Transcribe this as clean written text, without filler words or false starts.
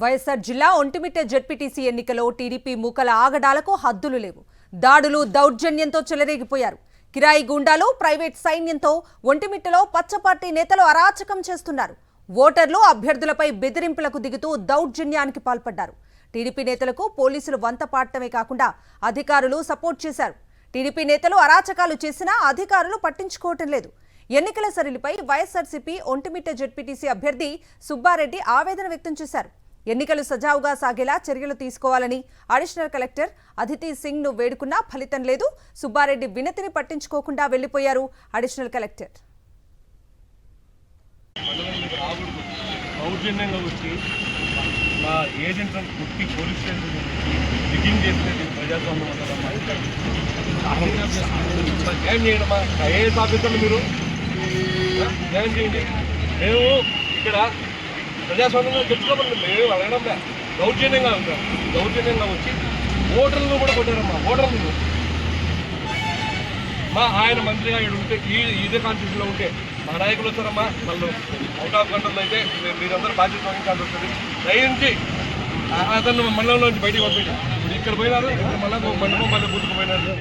వైఎస్ఆర్ జిల్లా ఒంటిమిట్ట జెడ్పీటీసీ ఎన్నికలో టీడీపీ మూకల ఆగడాలకు హద్దులు లేవు. దాడులు దౌర్జన్యంతో చెలరేగిపోయారు. కిరాయి గూండాలు, ప్రైవేట్ సైన్యంతో ఒంటిమిట్టలో పచ్చపార్టీ నేతలు అరాచకం చేస్తున్నారు. ఓటర్లు, అభ్యర్థులపై బెదిరింపులకు దిగుతూ దౌర్జన్యానికి పాల్పడ్డారు. టీడీపీ నేతలకు పోలీసులు వంత పాడటమే కాకుండా అధికారులు సపోర్ట్ చేశారు. టీడీపీ నేతలు అరాచకాలు చేసినా అధికారులు పట్టించుకోవటం లేదు. ఎన్నికల సరళిపై వైఎస్ఆర్సీపీ ఒంటిమిట్ట జెడ్పీటీసీ అభ్యర్థి సుబ్బారెడ్డి ఆవేదన వ్యక్తం చేశారు. ఎన్నికలు సజావుగా సాగేలా చర్యలు తీసుకోవాలని అడిషనల్ కలెక్టర్ అదితి సింగ్ ను వేడుకున్నా ఫలితం లేదు. సుబ్బారెడ్డి వినతిని పట్టించుకోకుండా వెళ్లిపోయారు అడిషనల్ కలెక్టర్. మేము ఇక్కడ ప్రజాస్వామ్యంగా తెచ్చుకోమని మేము అడగడంలే. దౌర్జన్యంగా వచ్చి ఓటర్లను కూడా కొట్టారమ్మా. ఓటర్లను ఆయన మంత్రిగా ఇక్కడ ఉంటే ఇదే కాన్స్టిట్యూషన్లో ఉంటే మా నాయకులు వస్తారమ్మా. మళ్ళీ అవుట్ ఆఫ్ కంట్రోల్ అయితే మీరందరూ బాధ్యత వహించాల్సి వస్తుంది. దయించి అతను మండలంలోంచి బయటికి పంపించారు. ఇప్పుడు ఇక్కడ పోయినారు, మళ్ళీ మండపం మళ్ళీ బూతుకు పోయినారు.